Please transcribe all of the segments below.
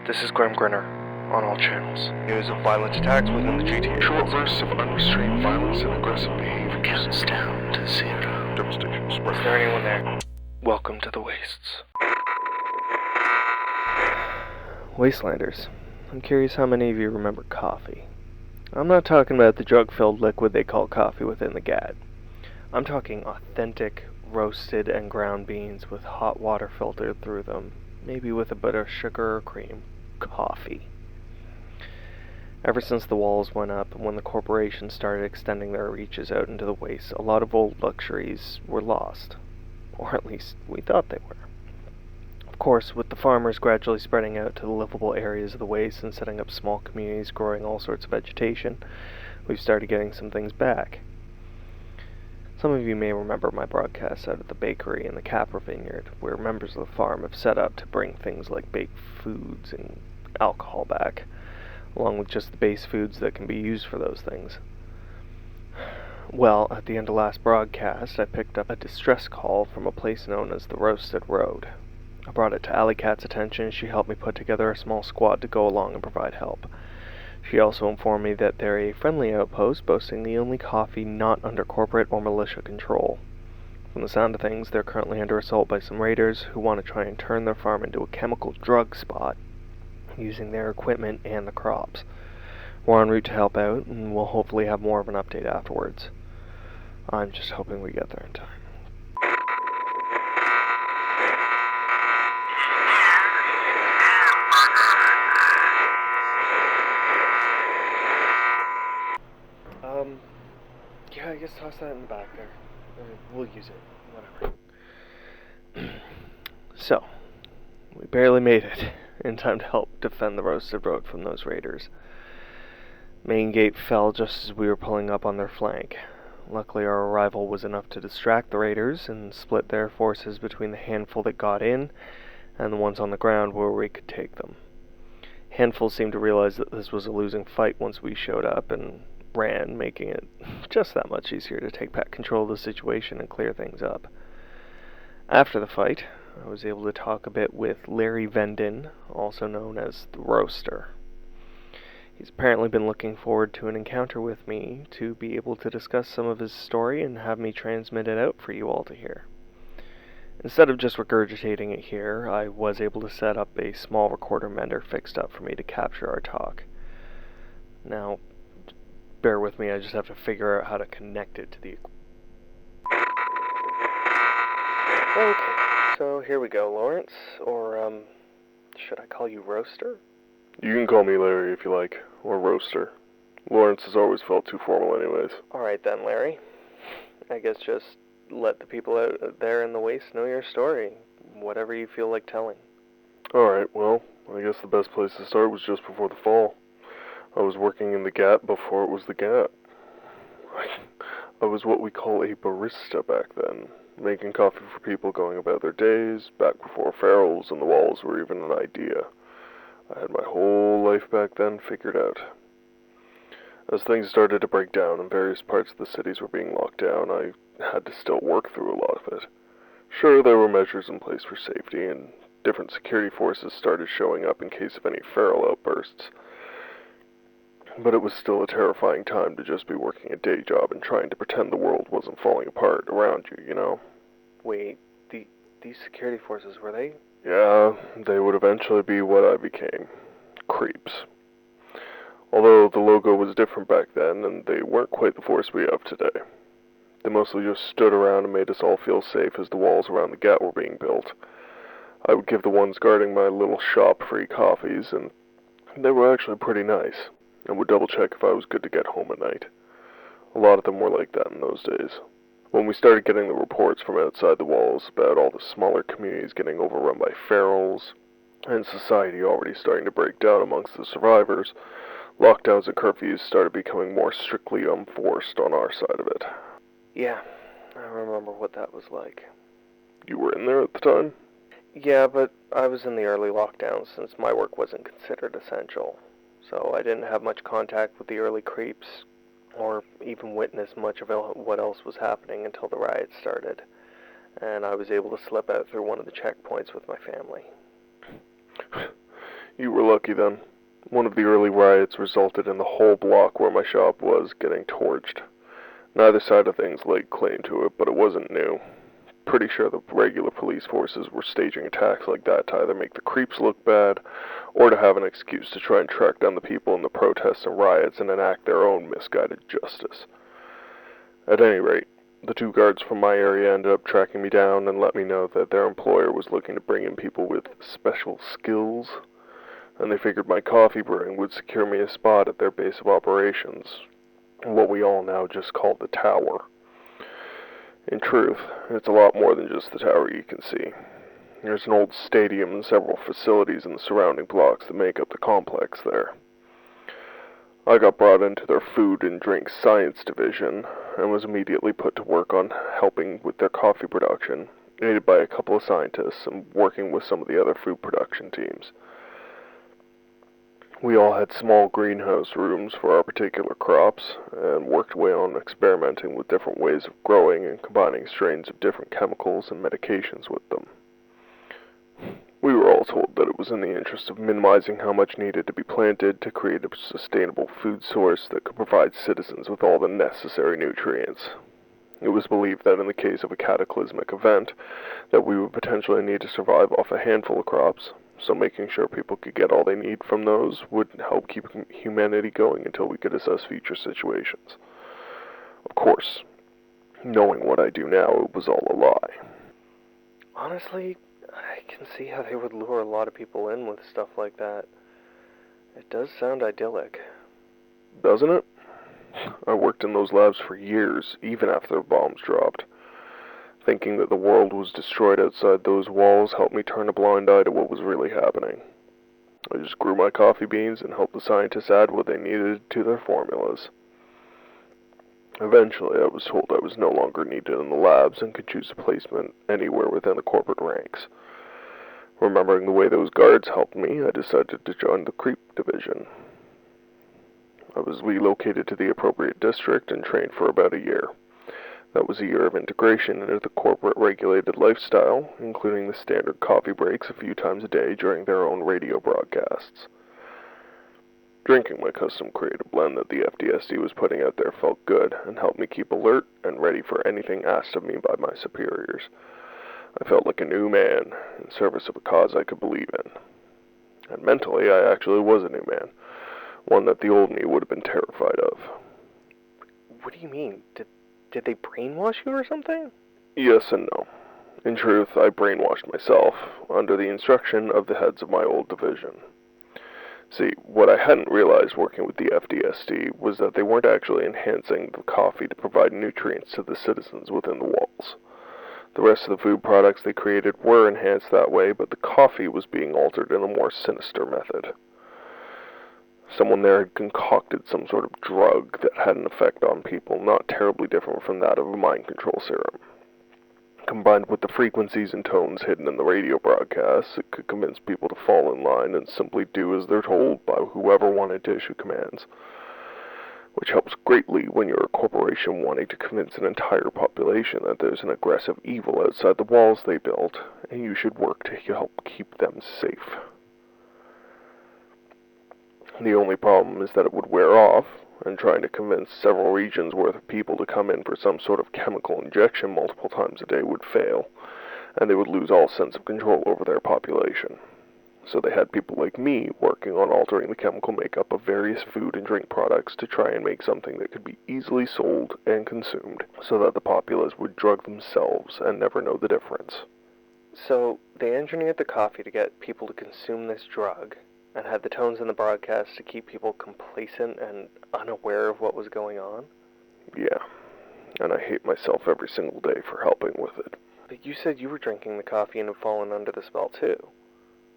This is Grimm Grinner on all channels. News of violent attacks within the GTA. Short bursts of unrestrained violence and aggressive behavior. Counts down to 0. Devastation spread. Is there anyone there? Welcome to the Wastes. Wastelanders, I'm curious how many of you remember coffee. I'm not talking about the drug-filled liquid they call coffee within the GAD. I'm talking authentic, roasted and ground beans with hot water filtered through them, maybe with a bit of sugar or cream. Coffee. Ever since the walls went up and when the corporations started extending their reaches out into the wastes, a lot of old luxuries were lost. Or at least we thought they were. Of course, with the farmers gradually spreading out to the livable areas of the waste and setting up small communities growing all sorts of vegetation, we've started getting some things back. Some of you may remember my broadcasts out at the bakery in the Capra Vineyard, where members of the farm have set up to bring things like baked foods and alcohol back, along with just the base foods that can be used for those things. Well, at the end of last broadcast, I picked up a distress call from a place known as the Roasted Road. I brought it to Alley Cat's attention and she helped me put together a small squad to go along and provide help. She also informed me that they're a friendly outpost boasting the only coffee not under corporate or militia control. From the sound of things, they're currently under assault by some raiders who want to try and turn their farm into a chemical drug spot using their equipment and the crops. We're en route to help out, and we'll hopefully have more of an update afterwards. I'm just hoping we get there in time. Yeah, I guess toss that in the back there. We'll use it, whatever. So, we barely made it in time to help defend the Roasted Road from those raiders. Main gate fell just as we were pulling up on their flank. Luckily, our arrival was enough to distract the raiders and split their forces between the handful that got in and the ones on the ground where we could take them. Handful seemed to realize that this was a losing fight once we showed up and ran, making it just that much easier to take back control of the situation and clear things up. After the fight, I was able to talk a bit with Evenden, also known as the Roaster. He's apparently been looking forward to an encounter with me to be able to discuss some of his story and have me transmit it out for you all to hear. Instead of just regurgitating it here, I was able to set up a small recorder mender fixed up for me to capture our talk. Now, bear with me, I just have to figure out how to connect it to the... Okay, so here we go, Lawrence, or, should I call you Roaster? You can call me Larry if you like, or Roaster. Lawrence has always felt too formal anyways. Alright then, Larry. I guess just let the people out there in the waste know your story, whatever you feel like telling. Alright, well, I guess the best place to start was just before the fall. I was working in the Gap before it was the Gap. I was what we call a barista back then, making coffee for people going about their days, back before ferals and the walls were even an idea. I had my whole life back then figured out. As things started to break down and various parts of the cities were being locked down, I had to still work through a lot of it. Sure, there were measures in place for safety, and different security forces started showing up in case of any feral outbursts. But it was still a terrifying time to just be working a day job and trying to pretend the world wasn't falling apart around you, you know? Wait, these security forces, were they? Yeah, they would eventually be what I became. Creeps. Although the logo was different back then, and they weren't quite the force we have today. They mostly just stood around and made us all feel safe as the walls around the Gap were being built. I would give the ones guarding my little shop free coffees, and they were actually pretty nice, and would double check if I was good to get home at night. A lot of them were like that in those days. When we started getting the reports from outside the walls about all the smaller communities getting overrun by ferals, and society already starting to break down amongst the survivors, lockdowns and curfews started becoming more strictly enforced on our side of it. Yeah, I remember what that was like. You were in there at the time? Yeah, but I was in the early lockdowns since my work wasn't considered essential. So I didn't have much contact with the early creeps, or even witness much of what else was happening until the riots started. And I was able to slip out through one of the checkpoints with my family. You were lucky then. One of the early riots resulted in the whole block where my shop was getting torched. Neither side of things laid claim to it, but it wasn't new. Pretty sure the regular police forces were staging attacks like that to either make the creeps look bad, or to have an excuse to try and track down the people in the protests and riots and enact their own misguided justice. At any rate, the 2 guards from my area ended up tracking me down and let me know that their employer was looking to bring in people with special skills, and they figured my coffee brewing would secure me a spot at their base of operations, what we all now just call the tower. In truth, it's a lot more than just the tower you can see. There's an old stadium and several facilities in the surrounding blocks that make up the complex there. I got brought into their food and drink science division and was immediately put to work on helping with their coffee production, aided by a couple of scientists and working with some of the other food production teams. We all had small greenhouse rooms for our particular crops, and worked away on experimenting with different ways of growing and combining strains of different chemicals and medications with them. We were all told that it was in the interest of minimizing how much needed to be planted to create a sustainable food source that could provide citizens with all the necessary nutrients. It was believed that in the case of a cataclysmic event, that we would potentially need to survive off a handful of crops, so making sure people could get all they need from those would help keep humanity going until we could assess future situations. Of course, knowing what I do now, it was all a lie. Honestly, I can see how they would lure a lot of people in with stuff like that. It does sound idyllic. Doesn't it? I worked in those labs for years, even after the bombs dropped. Thinking that the world was destroyed outside those walls helped me turn a blind eye to what was really happening. I just grew my coffee beans and helped the scientists add what they needed to their formulas. Eventually, I was told I was no longer needed in the labs and could choose a placement anywhere within the corporate ranks. Remembering the way those guards helped me, I decided to join the creep division. I was relocated to the appropriate district and trained for about a year. That was a year of integration into the corporate regulated lifestyle, including the standard coffee breaks a few times a day during their own radio broadcasts. Drinking my custom-created blend that the FDSD was putting out there felt good and helped me keep alert and ready for anything asked of me by my superiors. I felt like a new man, in service of a cause I could believe in. And mentally, I actually was a new man, one that the old me would have been terrified of. What do you mean? Did they brainwash you or something? Yes and no. In truth, I brainwashed myself, under the instruction of the heads of my old division. See, what I hadn't realized working with the FDSD was that they weren't actually enhancing the coffee to provide nutrients to the citizens within the walls. The rest of the food products they created were enhanced that way, but the coffee was being altered in a more sinister method. Someone there had concocted some sort of drug that had an effect on people not terribly different from that of a mind control serum. Combined with the frequencies and tones hidden in the radio broadcasts, it could convince people to fall in line and simply do as they're told by whoever wanted to issue commands. Which helps greatly when you're a corporation wanting to convince an entire population that there's an aggressive evil outside the walls they built, and you should work to help keep them safe. The only problem is that it would wear off, and trying to convince several regions worth of people to come in for some sort of chemical injection multiple times a day would fail, and they would lose all sense of control over their population. So they had people like me working on altering the chemical makeup of various food and drink products to try and make something that could be easily sold and consumed, so that the populace would drug themselves and never know the difference. So they engineered the coffee to get people to consume this drug, and had the tones in the broadcast to keep people complacent and unaware of what was going on? Yeah, and I hate myself every single day for helping with it. But you said you were drinking the coffee and had fallen under the spell too.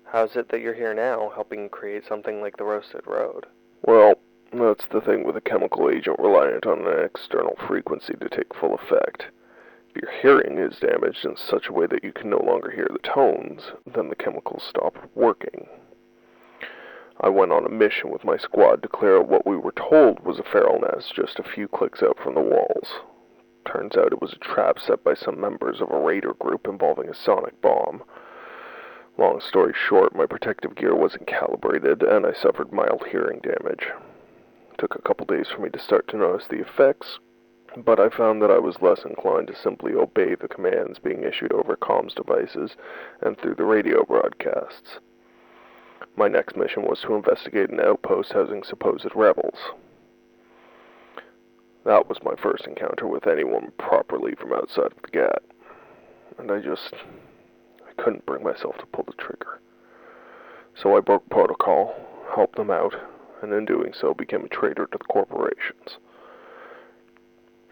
How's it that you're here now, helping create something like the Roasted Road? Well, that's the thing with a chemical agent reliant on an external frequency to take full effect. If your hearing is damaged in such a way that you can no longer hear the tones, then the chemicals stop working. I went on a mission with my squad to clear out what we were told was a feral nest just a few clicks out from the walls. Turns out it was a trap set by some members of a raider group involving a sonic bomb. Long story short, my protective gear wasn't calibrated, and I suffered mild hearing damage. It took a couple days for me to start to notice the effects, but I found that I was less inclined to simply obey the commands being issued over comms devices and through the radio broadcasts. My next mission was to investigate an outpost housing supposed rebels. That was my first encounter with anyone properly from outside of the GAT, and I couldn't bring myself to pull the trigger. So I broke protocol, helped them out, and in doing so became a traitor to the corporations.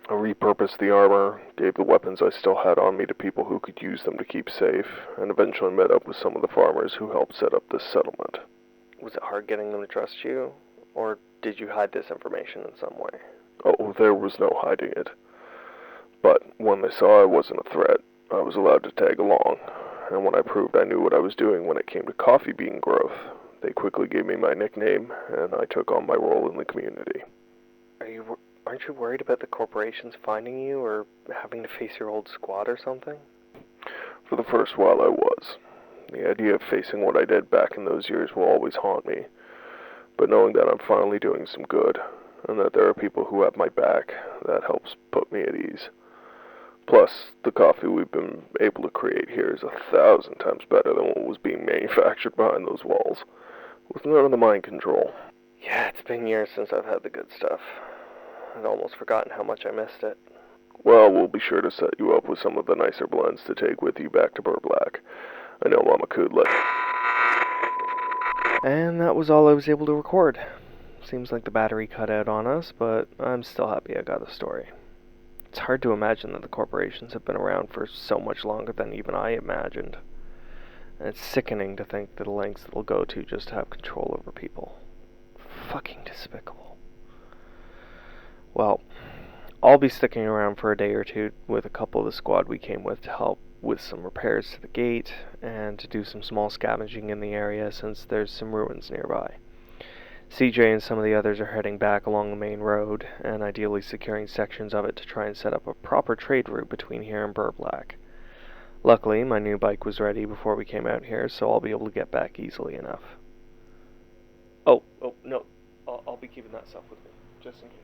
I repurposed the armor, gave the weapons I still had on me to people who could use them to keep safe, and eventually met up with some of the farmers who helped set up this settlement. Was it hard getting them to trust you, or did you hide this information in some way? Oh, there was no hiding it. But when they saw I wasn't a threat, I was allowed to tag along, and when I proved I knew what I was doing when it came to coffee bean growth, they quickly gave me my nickname, and I took on my role in the community. Aren't you worried about the corporations finding you, or having to face your old squad or something? For the first while I was. The idea of facing what I did back in those years will always haunt me, but knowing that I'm finally doing some good, and that there are people who have my back, that helps put me at ease. Plus, the coffee we've been able to create here is 1,000 times better than what was being manufactured behind those walls, with none of the mind control. Yeah, it's been years since I've had the good stuff. I'd almost forgotten how much I missed it. Well, we'll be sure to set you up with some of the nicer blends to take with you back to Brb'Lac. I know Mama could let... And that was all I was able to record. Seems like the battery cut out on us, but I'm still happy I got the story. It's hard to imagine that the corporations have been around for so much longer than even I imagined. And it's sickening to think the lengths they'll go to just to have control over people. Fucking despicable. Well, I'll be sticking around for a day or two with a couple of the squad we came with to help with some repairs to the gate and to do some small scavenging in the area since there's some ruins nearby. CJ and some of the others are heading back along the main road and ideally securing sections of it to try and set up a proper trade route between here and Brb'Lac. Luckily, my new bike was ready before we came out here, so I'll be able to get back easily enough. Oh, no. I'll be keeping that stuff with me, just in case.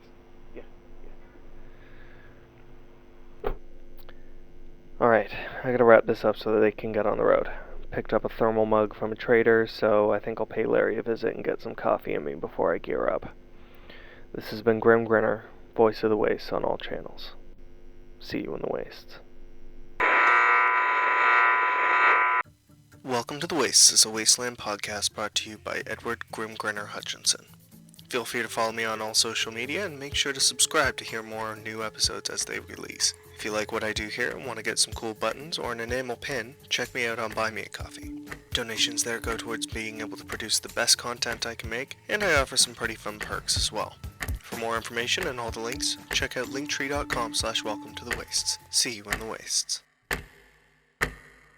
Yeah. Alright, I gotta wrap this up so that they can get on the road. Picked up a thermal mug from a trader, so I think I'll pay Larry a visit and get some coffee in me before I gear up. This has been Grimm Grinner, voice of the Wastes on all channels. See you in the Wastes. Welcome to The Wastes is a Wasteland podcast brought to you by Edward Grimm Grinner Hutchinson. Feel free to follow me on all social media and make sure to subscribe to hear more new episodes as they release. If you like what I do here and want to get some cool buttons or an enamel pin, check me out on Buy Me a Coffee. Donations there go towards being able to produce the best content I can make, and I offer some pretty fun perks as well. For more information and all the links, check out linktree.com/welcome to the wastes. See you in the wastes.